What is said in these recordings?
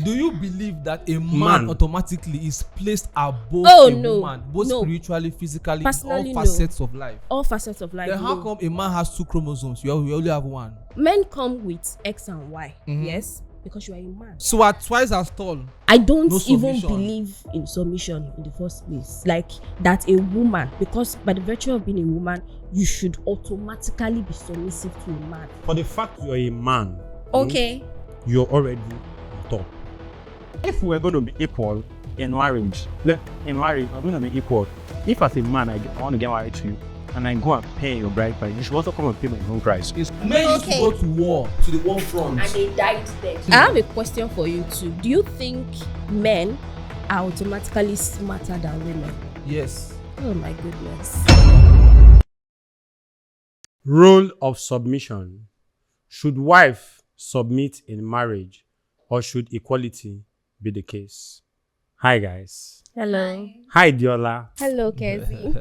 Do you believe that a man automatically is placed above woman, both spiritually, physically, personally, in all facets of life? All facets of life. Then how come a man has 2 chromosomes? You only have 1. Men come with X and Y. Yes, because you are a man. So at twice as tall. I don't even believe in submission in the first place. Like that a woman, because by the virtue of being a woman, you should automatically be submissive to a man. For the fact you're a man, okay, you're already on top. If we're going to be equal in marriage, we're going to be equal. If as a man I want to get married to you, and I go and pay your bride price, you should also come and pay my own price. Men used to go to war, to the war front. And they died there. I have a question for you too. Do you think men are automatically smarter than women? Yes. Oh my goodness. Role of submission. Should wife submit in marriage, or should equality be the case? Hi guys. Hello. Hi Diola. Hello Kezi.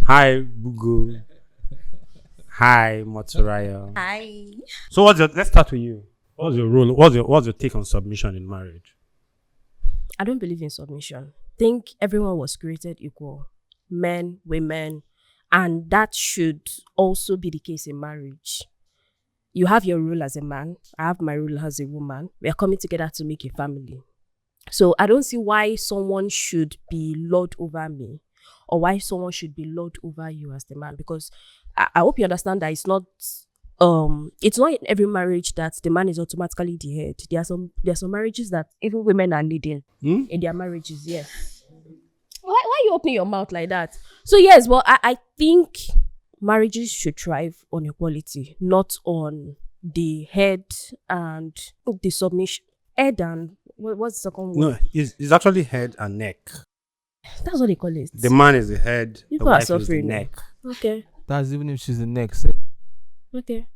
Hi Bugo. Hi Motoraya. Hi. So let's start with you. What's your role? What's your take on submission in marriage? I don't believe in submission. I think everyone was created equal. Men, women, and that should also be the case in marriage. You have your role as a man. I have my role as a woman. We are coming together to make a family. So I don't see why someone should be lord over me, or why someone should be lord over you as the man. Because I hope you understand that it's not in every marriage that the man is automatically the head. There are some marriages that even women are leading in their marriages. Yes. Why are you opening your mouth like that? So yes, well, I think marriages should thrive on equality, not on the head and the submission. Head and what's the second word? No, it's actually head and neck. That's what they call it. The man is the head. People the are wife suffering. is the neck. Okay. That's even if she's the neck. Okay.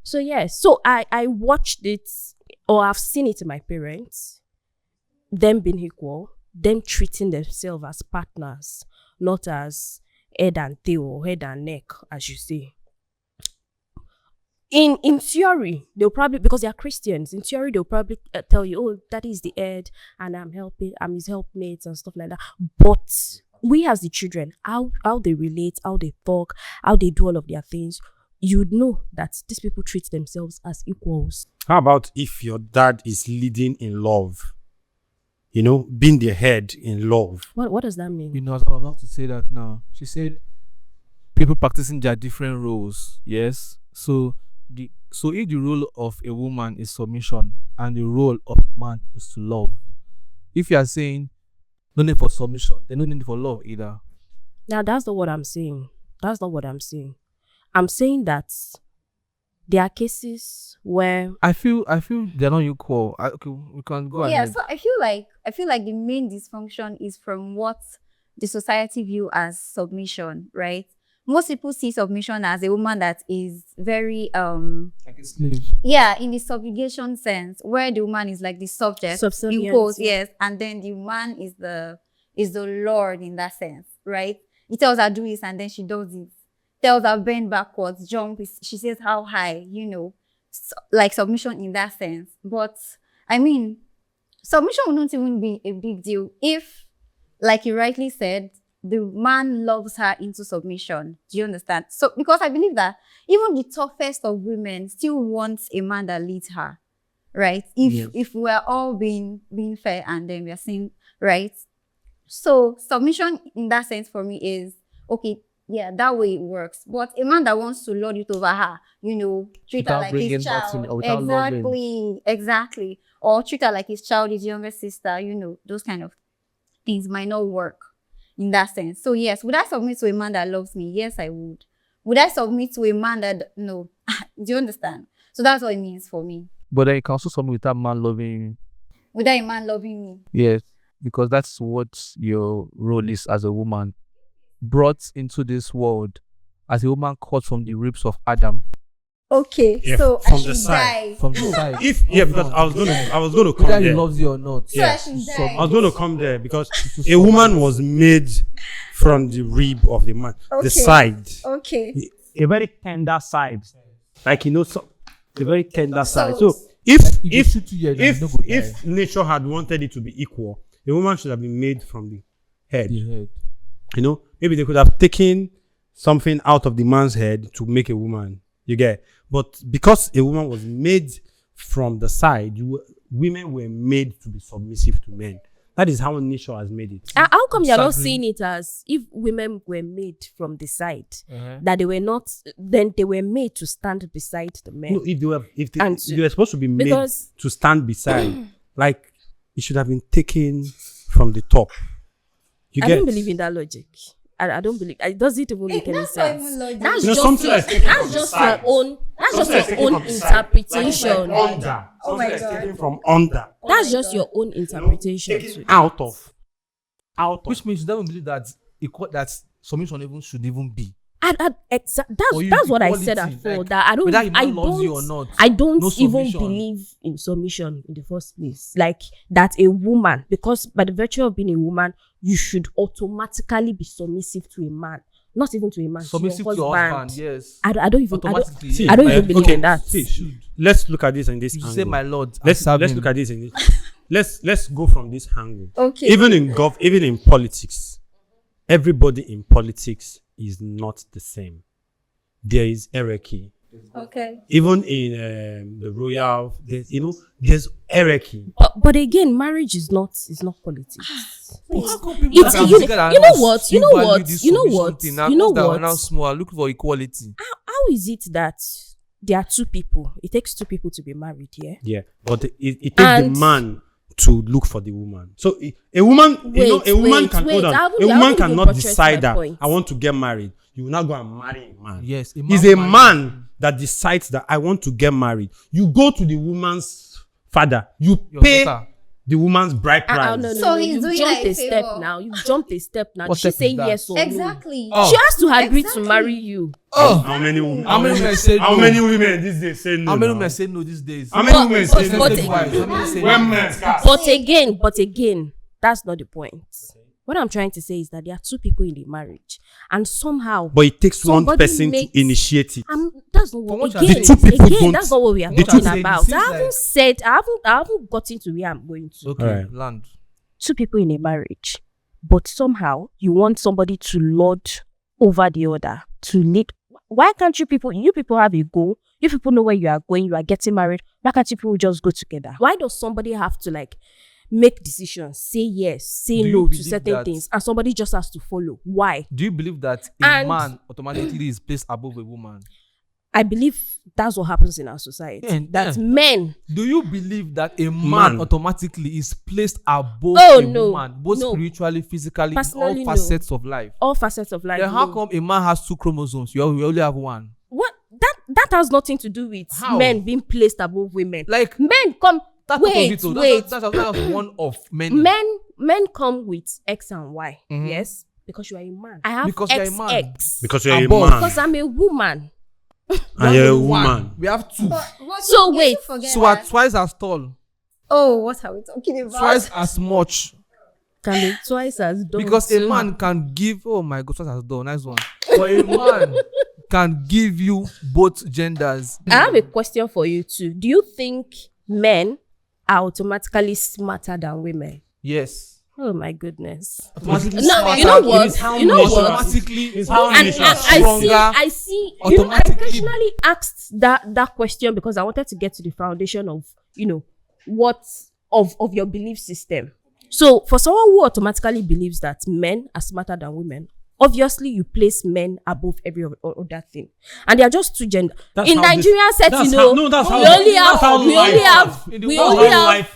So yes, so I watched it, or I've seen it in my parents, them being equal, them treating themselves as partners, not as head and tail or head and neck, as you say. In theory, they'll probably, because they are Christians, in theory they'll probably tell you, oh, that is the head and I'm his helpmates and stuff like that. But we as the children, how they relate, how they talk, how they do all of their things, you'd know that these people treat themselves as equals. How about if your dad is leading in love? You know, being the head in love. What does that mean? You know, I was about to say that now. She said people practicing their different roles. Yes. So if the role of a woman is submission and the role of a man is to love, if you are saying no need for submission, then no need for love either. Now that's not what I'm saying. That's not what I'm saying. I'm saying that there are cases where I feel they're not equal. Okay, we can go ahead. Yeah, so I feel like the main dysfunction is from what the society view as submission, right? Most people see submission as a woman that is very like a slave. Yeah, in the subjugation sense, where the woman is like the subject, in quotes, yes, and then the man is the lord in that sense, right? He tells her do this and then she does it. Tells her bend backwards, jump. She says how high, you know, like submission in that sense. But I mean, submission would not even be a big deal if, like you rightly said, the man loves her into submission. Do you understand? So, because I believe that even the toughest of women still wants a man that leads her, right? If we're all being fair and then we're saying, right? So, submission in that sense for me is, okay, yeah, that way it works. But a man that wants to lord it over her, you know, treat her like his child. Exactly. Or treat her like his child, his younger sister, you know, those kind of things might not work in that sense. So yes, would I submit to a man that loves me? Yes, I would. Would I submit to a man that, no? Do you understand? So that's what it means for me. But then you can also submit without man loving you. Without a man loving me? Yes, because that's what your role is as a woman. Brought into this world as a woman cut from the ribs of Adam. Okay, yeah, so from I the should side. die. From the side. Because I was gonna come whether there. he loves you or not. So I should die. I was gonna come there because a woman was made from the rib of the man, Okay. the side. Okay. A very tender side, like you know, a very tender side. So If nature had wanted it to be equal, a woman should have been made from the head. You know, maybe they could have taken something out of the man's head to make a woman. You get? But because a woman was made from the side, women were made to be submissive to men. That is how nature has made it. How come you're not seeing it as if women were made from the side, that they were not? Then they were made to stand beside the men. No, if they were supposed to be made to stand beside, like it should have been taken from the top. I don't believe in that logic. I don't believe it. Doesn't even make any sense. That's just your own. That's just your own interpretation. Oh my God. From under. That's just your own interpretation. Out of. Which means you don't believe that that submission even should even be. That's what I said before. Like, that I don't even believe in submission in the first place. Like that a woman, because by the virtue of being a woman, you should automatically be submissive to a man. Not even to a man. Submissive to your husband, yes. I don't even believe in that. Let's look at this in this angle. Say my lord. Let's look at this in this. Let's go from this angle. Okay. Even in politics, everybody in politics is not the same. There is hierarchy. Okay. Even in the royal, there's hierarchy. But again, marriage is not politics. You know what? Now small, look for equality. How is it that there are two people? It takes two people to be married, yeah? Yeah, but it takes the man to look for the woman. So a woman cannot decide that I want to get married. You will not go and marry a man. Yes, it's a man that decides that I want to get married. You go to the woman's father. You pay the woman's bride price. So he's doing jumped a step now. You've jumped a step now. What She's saying step is yes or no. Exactly. She has to agree to marry you. How many women? How many women say no? How many women these days say no? How many women say no these days? How many women say no? But again, that's not the point. What I'm trying to say is that there are two people in the marriage, and somehow. But it takes one person to initiate it. That's not what. That's not what we are talking about. I haven't gotten to where I'm going to. Okay, land. Two people in a marriage, but somehow you want somebody to lord over the other, to lead. Why can't you people have a goal? You people know where you are going. You are getting married. Why can't you people just go together? Why does somebody have to make decisions, say yes, say no to certain things, and somebody just has to follow? Why? Do you believe that a man automatically is placed above a woman? I believe that's what happens in our society. Men. Do you believe that a man automatically is placed above a woman, both spiritually, physically, personally, in all facets of life? All facets of life. Then how come a man has 2 chromosomes? You only have 1. What? That has nothing to do with men being placed above women. Like men come. Wait. That's one of many. Men come with X and Y. Mm-hmm. Yes, because you are a man. I have because X, you're a man. X. Because you're a man. Because I'm a woman. And you're a woman. We have 2. So wait. So are twice as tall. Oh, what are we talking about? Twice as much. Can be twice as done. Because a man can give. Oh my God, twice as done. Nice one. But a man can give you both genders. I have a question for you too. Do you think men are automatically smarter than women? Yes. Oh my goodness. No, you know what? Automatically, I see. I occasionally asked that question because I wanted to get to the foundation of, what of your belief system. So for someone who automatically believes that men are smarter than women, obviously you place men above every other thing, and they are just 2 genders. In Nigerian setting, life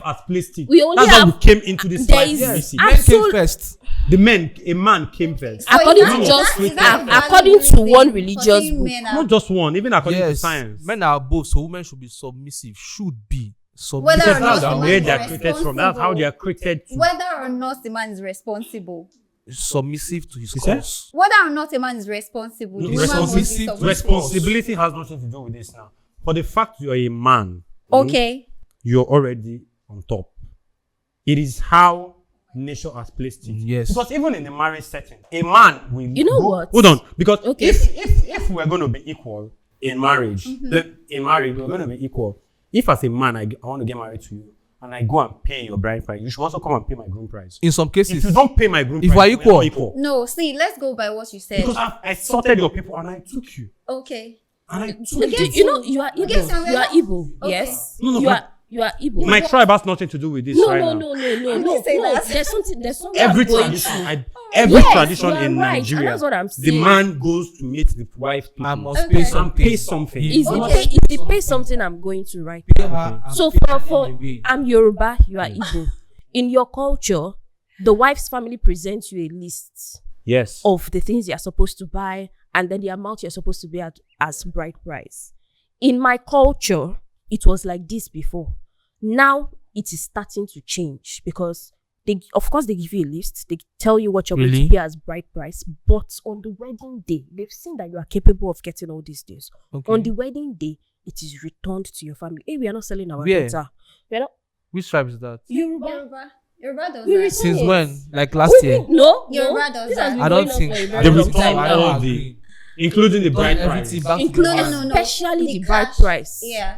has placed it. That's how we came into this life. Men came first. A man came first. According to one religious book. Not just one, even according to science. Men are above, so women should be submissive. Whether or not that's where they are created from. That's how they are created. Whether or not the man is responsible. Submissive to his cause. Whether or not a man is responsible. Responsibility has nothing to do with this now. For the fact you are a man, okay, you're already on top. It is how nature has placed it. Yes. Because even in a marriage setting, a man will. You know what? Hold on. Because if we're going to be equal in marriage, we're going to be equal. If as a man I want to get married to you and I go and pay your bride price, you should also come and pay my groom price. In some cases, If you don't pay my groom if price, we're equal. we're not equal. No, see, let's go by what you said. Because I sorted your people and I took you. Okay. And I took You you. you know, you are You get Igbo. somewhere You are else? Igbo. Okay. Yes. No, You are Igbo. My tribe has nothing to do with this No, right no, now. no. didn't say that. There's something Every I'm going tradition, through. every Yes, tradition you are in right, Nigeria, and that's what I'm the saying. man goes to meet the wife people. I must Okay. pay And something. pay something. Is He it must pay, is the pay something I'm going to right pay now? her and So pay her for anyway. I'm Yoruba, you are Igbo. In your culture, the wife's family presents you a list Yes. of the things you're supposed to buy and then the amount you're supposed to pay as bride price. In my culture, it was like this before. Now it is starting to change because of course they give you a list. They tell you what you're going Really? to pay as bride price, but on the wedding day, they've seen that you are capable of getting all these things. Okay. On the wedding day, it is returned to your family. Hey, we are not selling our Where? daughter. We are not Which tribe is that? Yoruba. Yoruba does We that. receive- Since Yes. when? Like last year? No, Yoruba no. does This that. has been I don't going on think. for a I very They don't long think return time I now. all don't the, agree. including the bride Done price. everything back to Including the No, no. especially the bride cash- price. Yeah.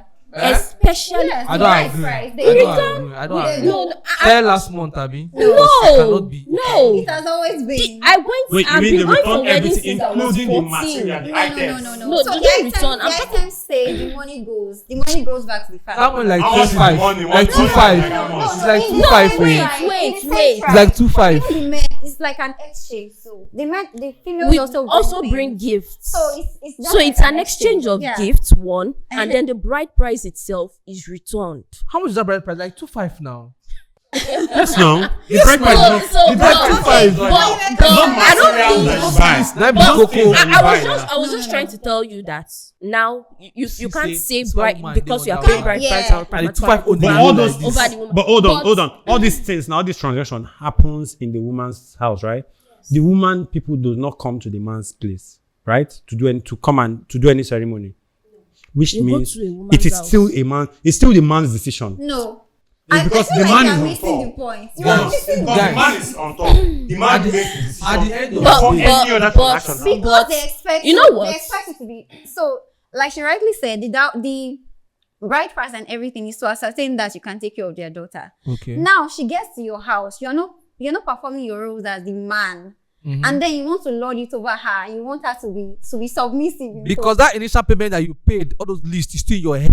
Especially Yes, I the don't bride agree. price. I They don't return. agree. I don't They agree. do. No, Tell last month, Abi. no, cannot be. no. It has always been. I went. Wait, you I've mean been they going for return weddings everything, since I was including the 14. material, the No, items? No, So do the they items, return? the I'm talking- items say the money goes back to the family. That one like How much is the 2.5. money? Like No, no, 2.5. no, no, no, It's no, like in 2.5 the for you. same tribe, Wait, in the same wait. tribe, It's like 2.5. even the men, it's like an exchange. So the females We also bring gifts. So it's just So like it's an exchange of Yeah. gifts, one, and then the bride price itself is returned. How much is that bride price? Like 2.5 now. Yes, no. The bride price is So, the bride but- price is but- not but I don't materials think- that you buy. That be Those cocoa. things that you buy, I was just trying to tell you that now you See, can't say, say this bride one man, because they you are want paying that bride one. price Yeah. and And the 2.5 only But all like those, this. over the woman. but hold on. All these things now, this transaction happens in the woman's house, right? The woman people do not come to the man's place, right? To do any ceremony, which You go means to a woman's it is house. still a man. It's still the man's decision. No. It's because feel the like man you're is on missing top. the point. You Guys, are missing the guys. point. man is on top. The man makes the decision. At the end of Before the day, any other transaction happens. Because But they expect you know what? They expect it to be so. Like she rightly said, the bride price and everything is to ascertain that you can take care of their daughter. Okay. Now she gets to your house. You're not performing your roles as the man, and then you want to lord it over her. You want her to be submissive. Because that initial payment that you paid, all those lists is still in your head.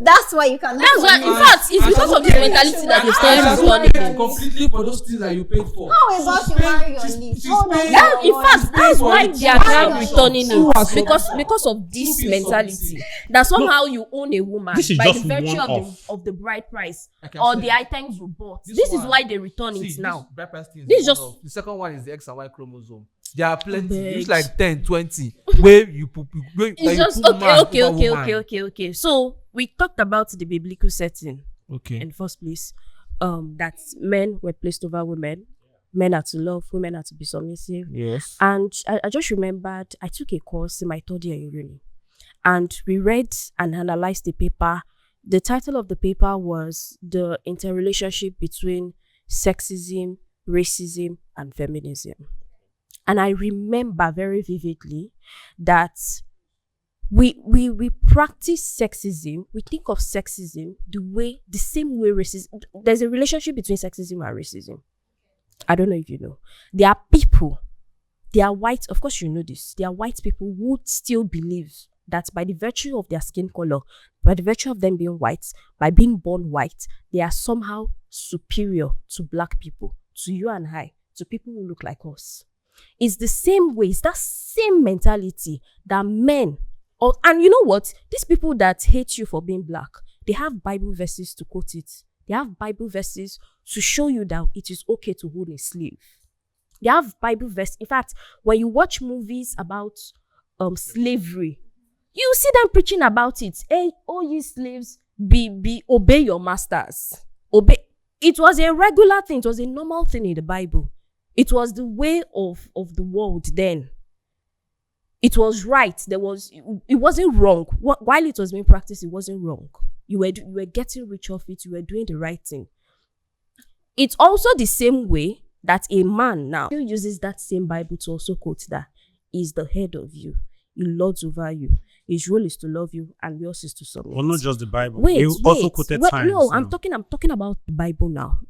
that's why you cannot. That's why, in submit. fact, it's because of this mentality that they started returning things. Completely for those things that you paid for. How about you marry your list? Hold on. That, in fact, that's why they are now Why returning not? it because of this Two piece mentality of that somehow you own a woman This is by just the virtue one-off. of the bride price I can or say the that. items you bought. This is one- why they return See, it now. bride price thing is This is one just- of- the second one is the X and Y chromosome. There are plenty. Bitch. It's like 10, 20. Where you put It's just okay. So we talked about the biblical setting Okay. in the first place. That men were placed over women. Men are to love, women are to be submissive. Yes. And I just remembered I took a course in my third year in uni, and we read and analyzed the paper. The title of the paper was The Interrelationship Between Sexism, Racism, and Feminism. And I remember very vividly that we practice sexism. We think of sexism the same way racism. There's a relationship between sexism and racism. I don't know if you know. There are people, they are white, of course you know this, there are white people who still believe that by the virtue of their skin color, by the virtue of them being white, by being born white, they are somehow superior to black people, to you and I, to people who look like us. It's the same way, it's that same mentality that men, and you know what? These people that hate you for being black, they have Bible verses to quote it. They have Bible verses to show you that it is okay to hold a slave. They have Bible verse. In fact, when you watch movies about slavery, you see them preaching about it. Hey, all you slaves, obey your masters. Obey. It was a regular thing. It was a normal thing in the Bible. It was the way of the world then. It was right. It wasn't wrong. While it was being practiced, it wasn't wrong. You were getting rich off it. You were doing the right thing. It's also the same way that a man now still uses that same Bible to also quote that is the head of you. He lords over you. His role is to love you, and yours is to submit. Well, not just the Bible. Wait, He also quoted times. No, I'm talking about the Bible now.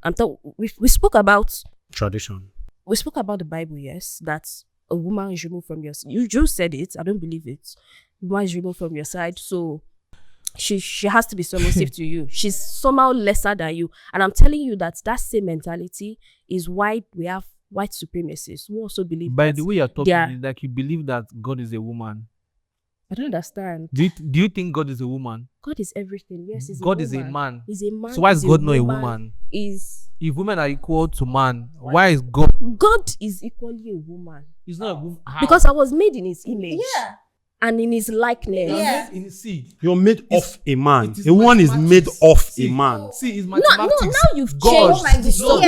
We spoke about tradition. We spoke about the Bible, yes, that a woman is removed from your side. You just said it. I don't believe it. A woman is removed from your side, so she has to be submissive to you. She's somehow lesser than you. And I'm telling you that same mentality is why we have white supremacists who also believe By the way you're talking, it's like you believe that God is a woman. I don't understand. Do you think God is a woman? God is everything. Yes, he's God a is a man. He's a man. So why is God not a woman? If women are equal to man, why is God? God is equally a woman. He's not a woman. Because I was made in his image. Yeah. And in his likeness. Yeah. You're made of a man. A woman is made of a man. See, it's mathematics. No, now you've God. changed. No.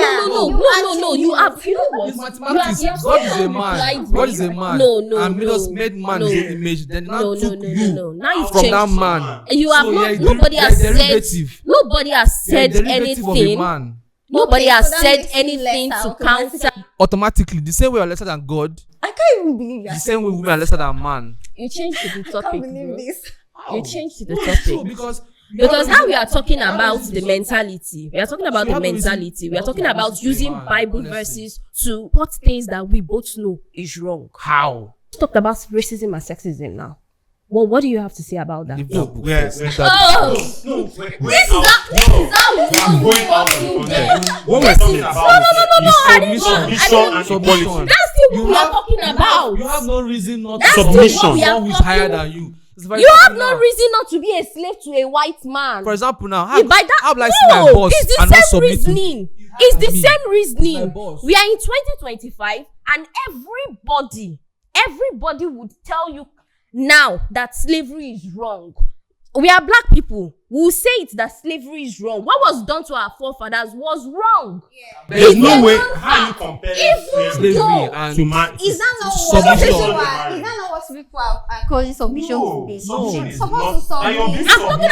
You have, you know what? It's mathematics. God is a man. God is a man. And made man in his image. Then now took you Now you've from changed. that man. You have not. Nobody has said anything. Nobody has said anything to counter. Automatically, the same way you're lesser than God, I can't even believe the that. same way women are lesser than man. You changed to the I topic, can't believe bro. this. You changed to the True, topic. because Now we are talking about the mentality. We are talking about the mentality. We are talking about using Bible verses to put things that we both know is wrong. How? Let's talk about racism and sexism now. Well, what do you have to say about that? No, This is how going out of the context. What we're This talking is- about I didn't know. equality. That's still what we are talking about. You have no reason not That's to still submit what to we are someone who is talking- higher than you. It's very You have simple no now. reason not to be a slave to a white man. For example, now, By that, how will I see my boss it's and the not same submit to reasoning. It's the me. same My reasoning. boss. We are in 2025, and everybody would tell you now that slavery is wrong. We are black people. We will say it that slavery is wrong. What was done to our forefathers was wrong. There's no It's way. not How you compare slavery No. and to man? Is that not Submission. what people are calling submission No, today? submission is Supposed to not. And you're being submit. I'm talking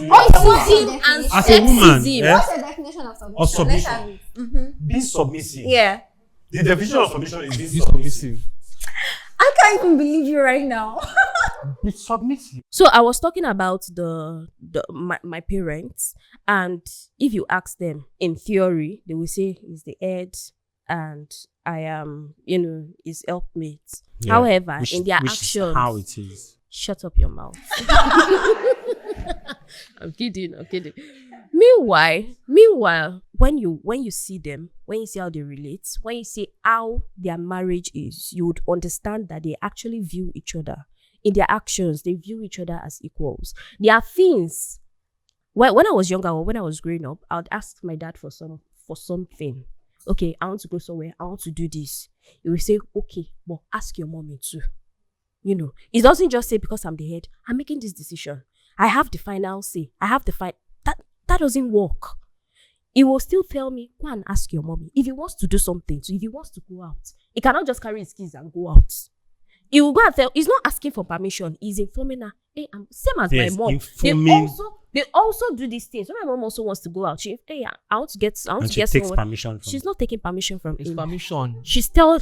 about submissive. racism and As a woman, sexism. eh? What's the definition of submission? Of submission. Let's have it. Be submissive. Yeah. The definition of submission is being be submissive. submissive. I can't even believe you right now. Be submissive. So I was talking about my parents, and if you ask them in theory, they will say he's the head and I am, his helpmate. Yeah. However, Which- in their which is actions, how it is. shut up your mouth. I'm kidding. Meanwhile, when you see them, when you see how they relate, when you see how their marriage is, you would understand that they actually view each other. In their actions, they view each other as equals. There are things. When I was younger or when I was growing up, I would ask my dad for something. Okay, I want to go somewhere. I want to do this. He will say, okay, but ask your mommy too. It doesn't just say because I'm the head, I'm making this decision. I have the final say. That doesn't work. He will still tell me, go and ask your mommy. If he wants to do something, so if he wants to go out, he cannot just carry his keys and go out. He will go and tell, he's not asking for permission. He's informing her, hey, I'm same as Yes, my mom. informing. They also do these things. When my mom also wants to go out, I want to get And she takes somewhere. permission from. She's not taking permission from It's him. permission. She's telling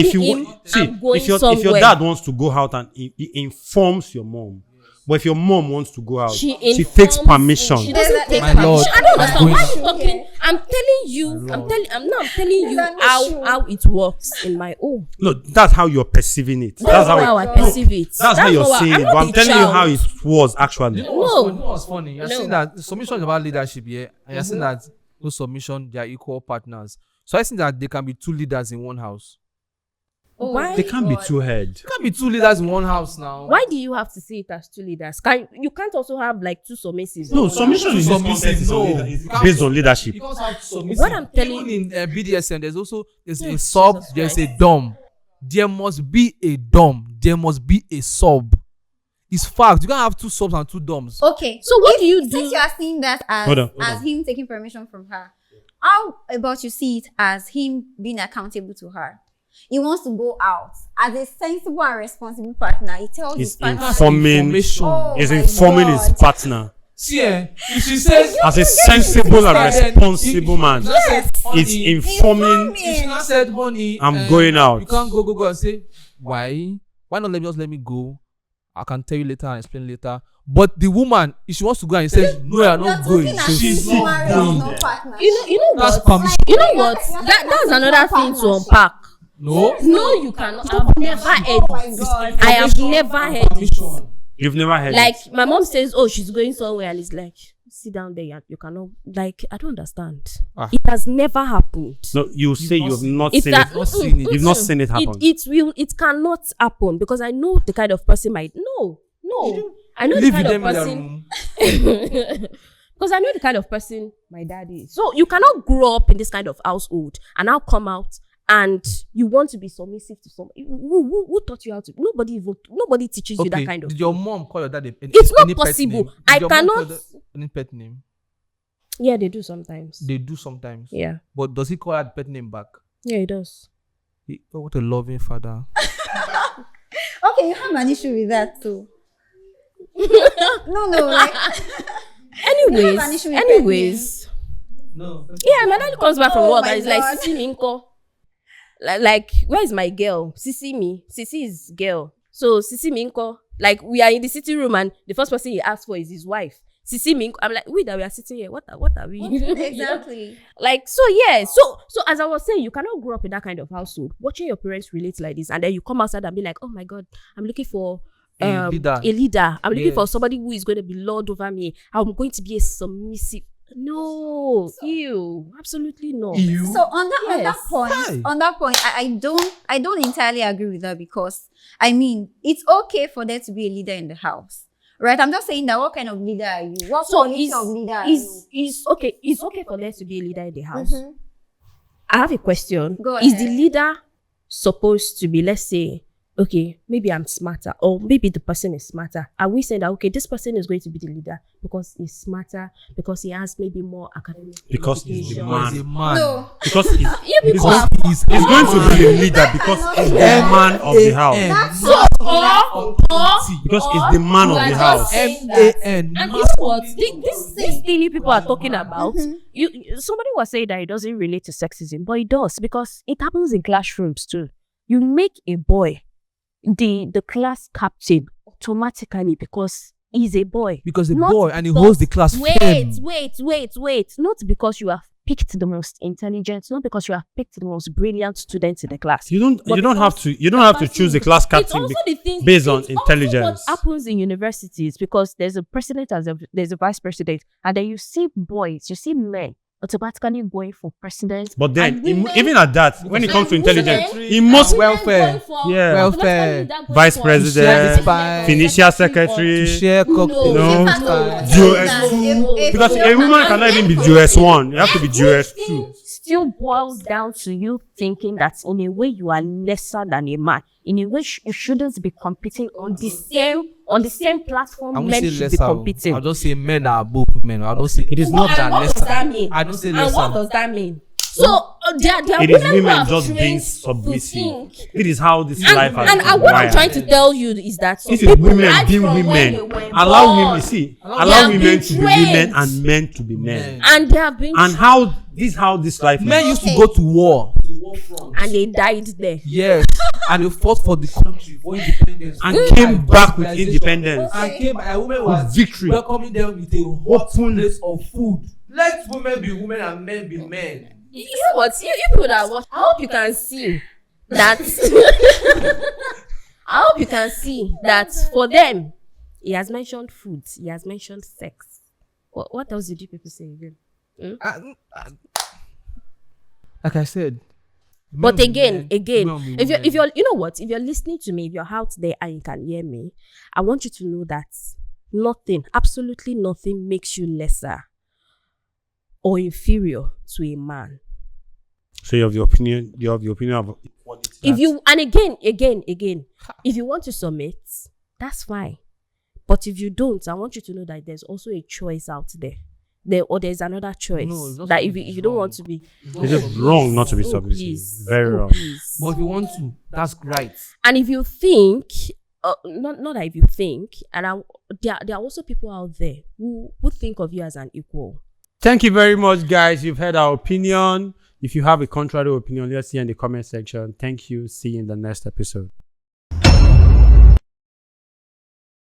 him, I'm going if your somewhere. dad wants to go out and he informs your mom, but if your mom wants to go out, she informs takes him. permission. She doesn't take My permission. lord, I don't understand. I'm Why are you going- talking? I'm telling you. I'm telling you that not how true? how it works in my own. No, that's how you're perceiving it. That's how I perceive it. That's how you're not saying it. not But I'm a telling you child. how it was actually. You know what's funny? You're No. saying that submission is about leadership, yeah? And you're saying that those submission, they are equal partners. So I think that there can be two leaders in one house. Why? They can't be two head. There can't be two leaders in one house now. Why do you have to see it as two leaders? You can't also have like two submissives. No, submission is Submissive, no. based on leadership. You can't have submissive. What I'm telling Even in BDSM, there's a Yes, sub, Jesus there's Christ. a dom. There must be a dom. There must be a sub. It's fact. You can't have two subs and two doms. Okay. So what do you do? Since you are seeing that Hold as on. him taking permission from her, how about you see it as him being accountable to her? He wants to go out as a sensible and responsible partner. He tells He's his partner, informing. Information. Oh, He's my informing his God. partner See, if she says as a sensible and Then responsible man. Yes. It's informing. If she now said, honey, I'm going out. You can't go and say, why? Why not let me go? I can tell you later and explain later. But the woman, if she wants to go and says, no, you're not going. She's not going. You know That's what? permission. You know what? That's another thing to unpack. No. No, you cannot. I've never heard. Oh my God. I have never heard it. You've never heard Like it. my mom says, oh, she's going somewhere, and it's like, sit down there. You cannot. Like, I don't understand. It has never happened. No, you say you've not If seen that, it. You've not seen it happen. It cannot happen because I know the kind of person I know the kind of person. Because I know the kind of person my dad is. So you cannot grow up in this kind of household and now come out and you want to be submissive to somebody. Who taught you how to? Nobody teaches you that kind of. Did your mom call your dad It's not possible. I cannot. Any pet name? Yeah, they do sometimes. They do sometimes. Yeah. But does he call her pet name back? Yeah, he does. Oh, what a loving father. Okay, you have an issue with that too. No, like. Anyways. No. Yeah, my dad comes back from work my and he's like, God. Sisi Minko. Like, where is my girl? Sisi me. Sisi is girl. So Sisi Minko. Like, we are in the sitting room and the first person he asks for is his wife. Sisi Minko. I'm like, wait, that we are sitting here. What are we? Exactly. Like, so yeah. So as I was saying, you cannot grow up in that kind of household. Watching your parents relate like this, and then you come outside and be like, oh my God, I'm looking for A leader. I'm looking for Yes. somebody who is going to be Lord over me. I'm going to be a submissive. No, absolutely no. So on that Hi. point, I don't entirely agree with that because I mean it's okay for there to be a leader in the house, right? I'm just saying that what kind of leader are you? What quality of leader are you? It's okay for there to be a leader in the house. I have a question. Go Is ahead. the leader supposed to be, let's say, okay, maybe I'm smarter, or maybe the person is smarter? Are we saying that, okay, this person is going to be the leader because he's smarter, because he has maybe more academic Because he's the qualifications? man. No. Because he's You people are he's going to be the leader because he's the man of the house. Because he's the man of the house. M-A-N. And you know what? This thing you people are talking about, somebody was saying that it doesn't relate to sexism, but it does because it happens in classrooms too. You make a boy the class captain automatically because he's a boy. Because the Not boy and he because- holds the class. Wait. Not because you have picked the most intelligent, not because you have picked the most brilliant student in the class. You don't have to choose a class It's captain also the thing based on it's also intelligence. what happens in universities because there's a president there's a vice president, and then you see boys, you see men automatically going for president. But then, and women- even at that, when it comes to and intelligence, women- he must and women welfare. going for- Yeah. Welfare. automatically that goes Vice for- president, spy, financial secretary. to share cocktails. No. Style. Because a woman cannot even be JS1. You have to be JS2. Still boils down to you thinking that in a way you are lesser than a man. In a way you shouldn't be competing on the same platform. I won't Men say should be lesser. competing. I'll just say men are above women. I don't say it is not And that what lesser. does that mean? I don't say And lesser. what does that mean? So there are It is women who women have just trained being to submissive. think. It is how this life has And been what I'm wired. trying to tell you is that some This is people women right being from when women. they were Allow born, women, see, They allow have women been to be women trained. and men to be men. and they have been And how this life Men is. used to go to war. and they died there. Yes. And they fought for the country for independence. And came back with independence. And came and women was victory. welcoming them with a hot plate of food. Let women be women and men be men. You know what? You people that watch, I hope you can see that. I hope you can see that for them, he has mentioned food, he has mentioned sex. What else did you people say again? Like I said. But men again, be men, women be if women. you're, you know what? If you're listening to me, if you're out there and you can hear me, I want you to know that nothing, absolutely nothing, makes you lesser or inferior to a man. So you have the opinion of equality. If you, and again, if you want to submit, that's fine. But if you don't, I want you to know that there's also a choice out there. There's another choice. No, it's not that if submissive. you don't want to be, It's just wrong not to be oh, submissive. please. Very Oh, wrong. please. But if you want to, that's right. And if you think, not that if you think, and there are also people out there who think of you as an equal. Thank you very much, guys. You've heard our opinion. If you have a contrary opinion, let's see in the comment section. Thank you. See you in the next episode.